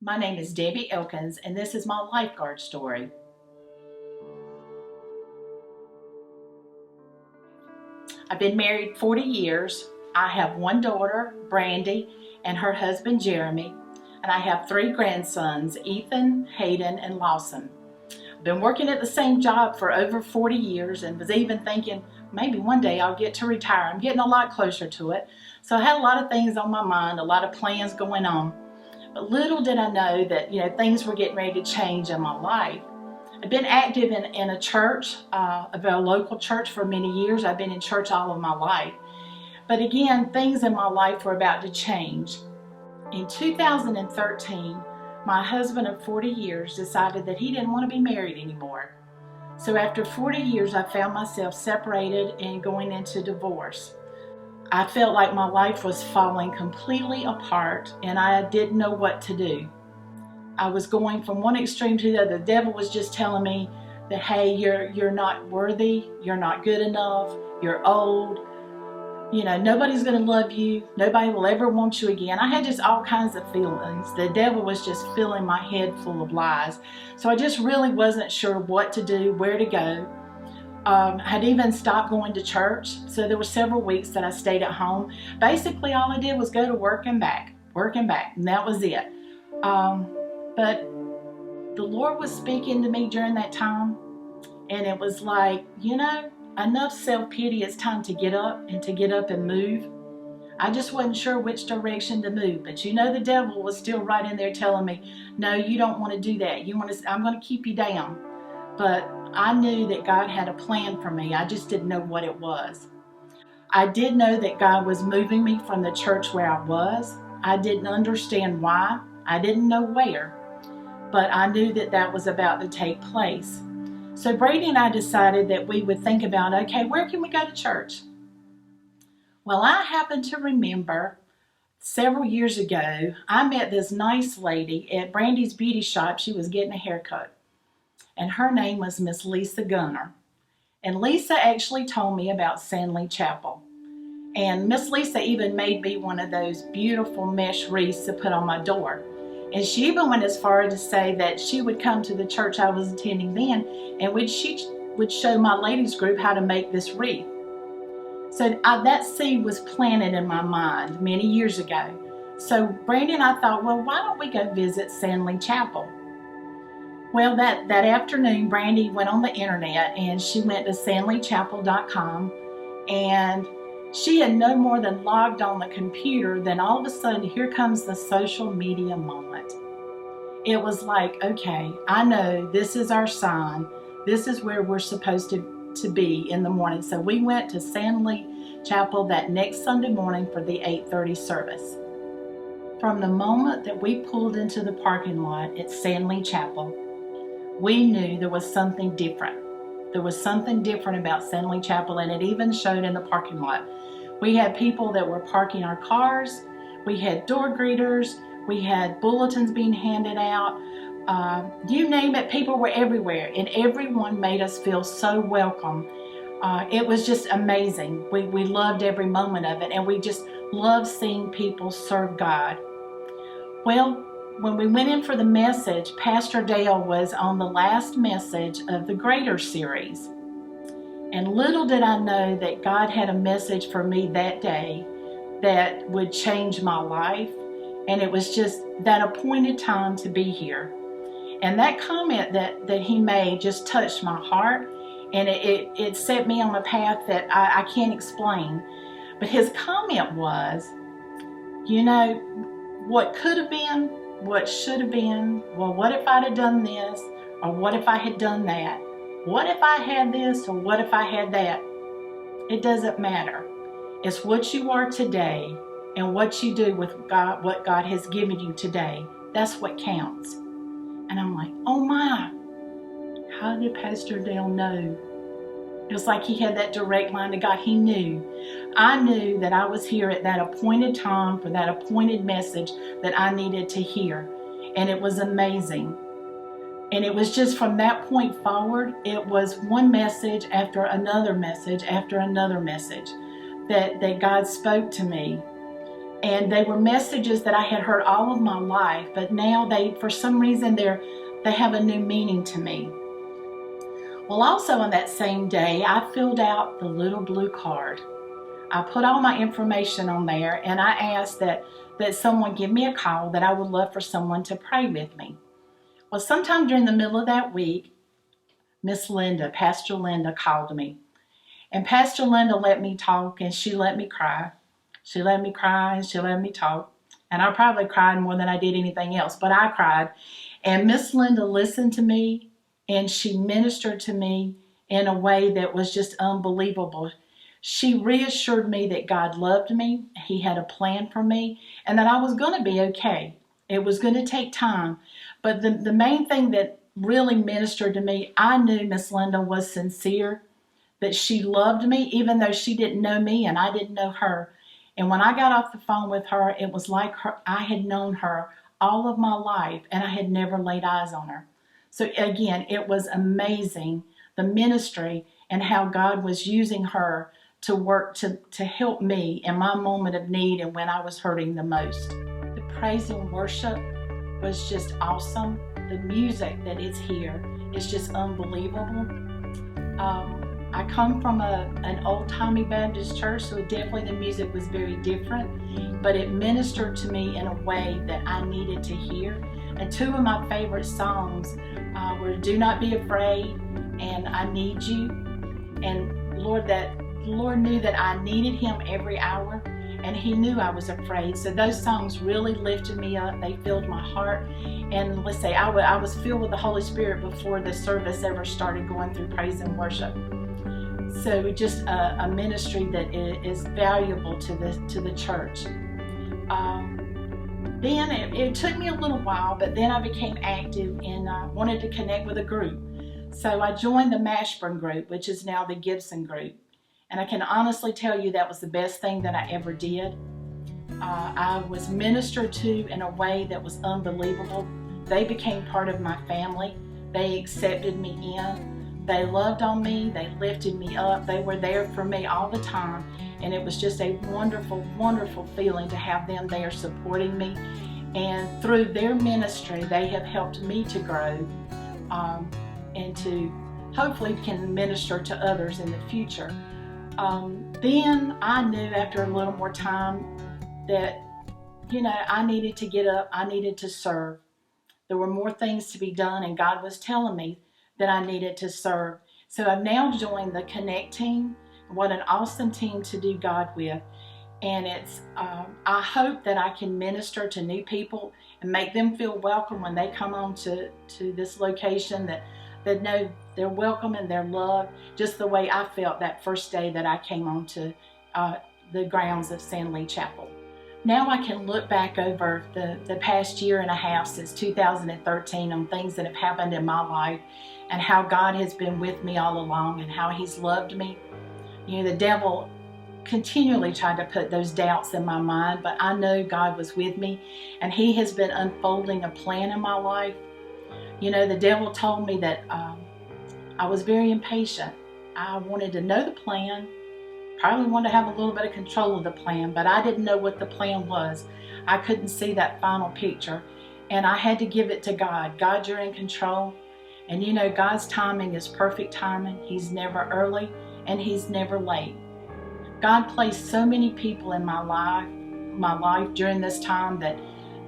My name is Debbie Elkins, and this is my lifeguard story. I've been married 40 years. I have one daughter, Brandy, and her husband, Jeremy, and I have three grandsons, Ethan, Hayden, and Lawson. I've been working at the same job for over 40 years and was even thinking maybe one day I'll get to retire. I'm getting a lot closer to it. So I had a lot of things on my mind, a lot of plans going on. But little did I know that, things were getting ready to change in my life. I've been active in a church, a local church for many years. I've been in church all of my life. But again, things in my life were about to change. In 2013, my husband of 40 years decided that he didn't want to be married anymore. So after 40 years, I found myself separated and going into divorce. I felt like my life was falling completely apart and I didn't know what to do. I was going from one extreme to the other. The devil was just telling me that, hey, you're not worthy, you're not good enough, you're old, nobody's going to love you, nobody will ever want you again. I had just all kinds of feelings. The devil was just filling my head full of lies. So I just really wasn't sure what to do, where to go. Had even stopped going to church, so there were several weeks that I stayed at home. Basically, all I did was go to work and back, and that was it. But the Lord was speaking to me during that time, and it was like, enough self-pity. It's time to get up and move. I just wasn't sure which direction to move, but the devil was still right in there telling me, no, you don't want to do that. I'm going to keep you down. But I knew that God had a plan for me. I just didn't know what it was. I did know that God was moving me from the church where I was. I didn't understand why. I didn't know where. But I knew that that was about to take place. So Brady and I decided that we would think about, okay, where can we go to church? Well, I happen to remember several years ago, I met this nice lady at Brandy's beauty shop. She was getting a haircut. And her name was Miss Lisa Gunner. And Lisa actually told me about Sandley Chapel. And Miss Lisa even made me one of those beautiful mesh wreaths to put on my door. And she even went as far as to say that she would come to the church I was attending then, and she would show my ladies group how to make this wreath. So that seed was planted in my mind many years ago. So Brandy and I thought, well, why don't we go visit Sandley Chapel? Well, that afternoon, Brandy went on the internet and she went to sandleychapel.com, and she had no more than logged on the computer, then all of a sudden, here comes the social media moment. It was like, okay, I know this is our sign. This is where we're supposed to be in the morning. So we went to Sandley Chapel that next Sunday morning for the 8:30 service. From the moment that we pulled into the parking lot at Sandley Chapel, we knew there was something different. There was something different about Sandley Chapel, and it even showed in the parking lot. We had people that were parking our cars. We had door greeters. We had bulletins being handed out. You name it, people were everywhere, and everyone made us feel so welcome. It was just amazing. We loved every moment of it, and we just loved seeing people serve God. Well, when we went in for the message, Pastor Dale was on the last message of the Greater series. And little did I know that God had a message for me that day that would change my life. And it was just that appointed time to be here. And that comment that he made just touched my heart. And it set me on a path that I can't explain. But his comment was, what could have been, what should have been, well, what if I'd have done this, or what if I had done that? What if I had this, or what if I had that? It doesn't matter. It's what you are today and what you do with God, what God has given you today. That's what counts. And I'm like, oh my, how did Pastor Dale know? It was like he had that direct line to God. He knew. I knew that I was here at that appointed time for that appointed message that I needed to hear. And it was amazing. And it was just from that point forward, it was one message after another message after another message that God spoke to me. And they were messages that I had heard all of my life, but now for some reason, they have a new meaning to me. Well, also on that same day, I filled out the little blue card. I put all my information on there, and I asked that someone give me a call, that I would love for someone to pray with me. Well, sometime during the middle of that week, Miss Linda, Pastor Linda, called me. And Pastor Linda let me talk, and she let me cry. She let me cry, and she let me talk. And I probably cried more than I did anything else, but I cried. And Miss Linda listened to me, and she ministered to me in a way that was just unbelievable. She reassured me that God loved me, He had a plan for me, and that I was going to be okay. It was going to take time. But the main thing that really ministered to me, I knew Miss Linda was sincere, that she loved me, even though she didn't know me and I didn't know her. And when I got off the phone with her, it was like I had known her all of my life, and I had never laid eyes on her. So again, it was amazing, the ministry and how God was using her to work to help me in my moment of need and when I was hurting the most. The praise and worship was just awesome. The music that is here is just unbelievable. I come from an old-timey Baptist church, so definitely the music was very different, but it ministered to me in a way that I needed to hear. And two of my favorite songs were Do Not Be Afraid and I Need You. And Lord knew that I needed Him every hour, and He knew I was afraid. So those songs really lifted me up. They filled my heart. And let's say I was filled with the Holy Spirit before the service ever started going through praise and worship. So just a ministry that is valuable to the church. Then it took me a little while, but then I became active and wanted to connect with a group. So I joined the Mashburn group, which is now the Gibson group. And I can honestly tell you that was the best thing that I ever did. I was ministered to in a way that was unbelievable. They became part of my family. They accepted me in. They loved on me. They lifted me up. They were there for me all the time. And it was just a wonderful, wonderful feeling to have them there supporting me. And through their ministry, they have helped me to grow and to hopefully can minister to others in the future. Then I knew after a little more time that, I needed to get up. I needed to serve. There were more things to be done, and God was telling me that I needed to serve. So I've now joined the Connect team. What an awesome team to do God with. And I hope that I can minister to new people and make them feel welcome when they come on to this location, that know they're welcome and they're loved, just the way I felt that first day that I came on to the grounds of San Lee Chapel. Now I can look back over the past year and a half since 2013 on things that have happened in my life and how God has been with me all along and how He's loved me. The devil continually tried to put those doubts in my mind, but I know God was with me, and He has been unfolding a plan in my life. The devil told me that I was very impatient. I wanted to know the plan, probably wanted to have a little bit of control of the plan, but I didn't know what the plan was. I couldn't see that final picture, and I had to give it to God. God, you're in control, and God's timing is perfect timing. He's never early, and He's never late. God placed so many people in my life during this time that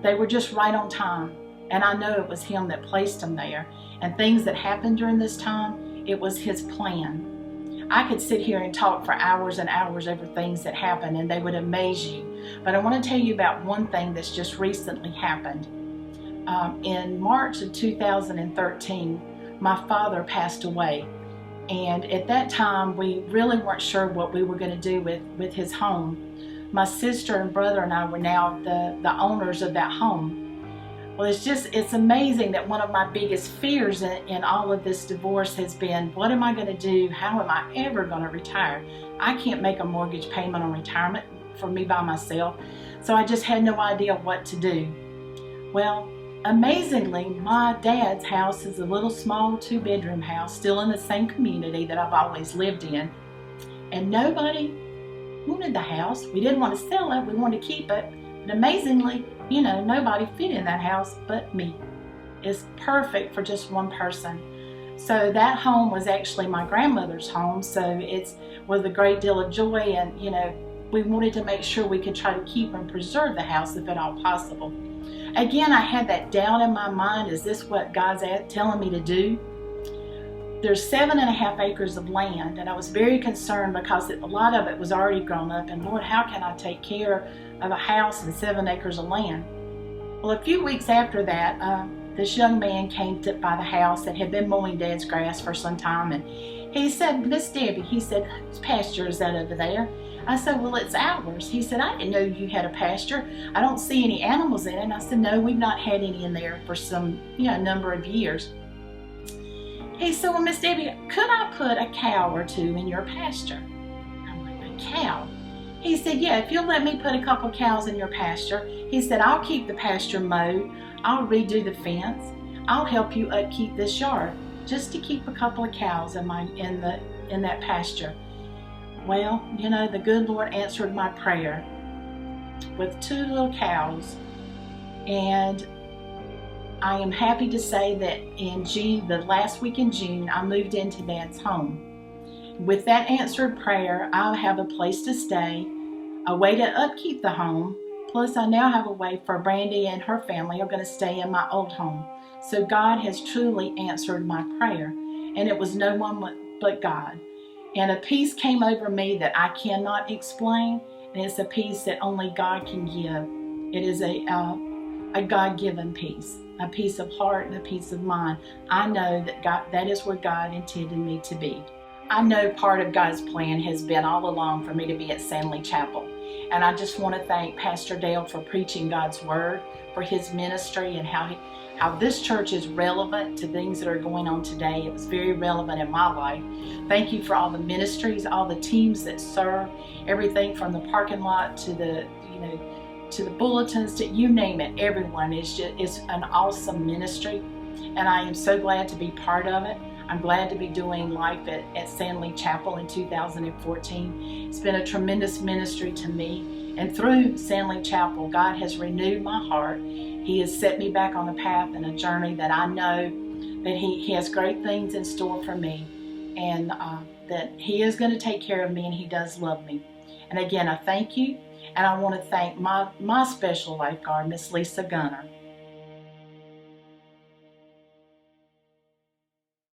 they were just right on time. And I know it was Him that placed them there. And things that happened during this time, it was His plan. I could sit here and talk for hours and hours over things that happened, and they would amaze you. But I want to tell you about one thing that's just recently happened. In March of 2013, my father passed away. And at that time, we really weren't sure what we were going to do with his home. My sister and brother and I were now the owners of that home. Well, it's amazing that one of my biggest fears in all of this divorce has been, what am I going to do? How am I ever going to retire? I can't make a mortgage payment on retirement for me by myself. So I just had no idea what to do. Well, amazingly, my dad's house is a little small 2-bedroom house, still in the same community that I've always lived in. And nobody wanted the house. We didn't want to sell it. We wanted to keep it. And amazingly, you know, nobody fit in that house but me. It's perfect for just one person. So that home was actually my grandmother's home, so it's with a great deal of joy, and you know, we wanted to make sure we could try to keep and preserve the house if at all possible. Again, I had that doubt in my mind, is this what God's telling me to do? There's 7.5 acres of land, and I was very concerned because a lot of it was already grown up, and Lord, how can I take care of a house and 7 acres of land? Well, a few weeks after that, this young man came by the house that had been mowing Dad's grass for some time, and he said, Miss Debbie, he said, whose pasture is that over there? I said, well, it's ours. He said, I didn't know you had a pasture. I don't see any animals in it. And I said, no, we've not had any in there for some, number of years. He said, well, Miss Debbie, could I put a cow or two in your pasture? I'm like, a cow? He said, yeah, if you'll let me put a couple cows in your pasture. He said, I'll keep the pasture mowed. I'll redo the fence. I'll help you upkeep this yard just to keep a couple of cows in that pasture. Well, the good Lord answered my prayer with 2 little cows, and I am happy to say that in June, the last week in June, I moved into Dad's home. With that answered prayer, I'll have a place to stay, a way to upkeep the home, plus I now have a way for Brandy and her family are going to stay in my old home. So God has truly answered my prayer, and it was no one but God. And a peace came over me that I cannot explain, and it's a peace that only God can give. It is a God-given peace, a peace of heart and a peace of mind. I know that is where God intended me to be. I know part of God's plan has been all along for me to be at Sandley Chapel. And I just want to thank Pastor Dale for preaching God's word, for his ministry, and how this church is relevant to things that are going on today. It was very relevant in my life. Thank you for all the ministries, all the teams that serve, everything from the parking lot to the bulletins, to you name it. Everyone is an awesome ministry, and I am so glad to be part of it. I'm glad to be doing life at Sandley Chapel in 2014. It's been a tremendous ministry to me, and through Sandley Chapel, God has renewed my heart. He has set me back on a path and a journey that I know that He has great things in store for me, and that He is going to take care of me, and He does love me. And again, I thank you, and I want to thank my special lifeguard, Miss Lisa Gunner.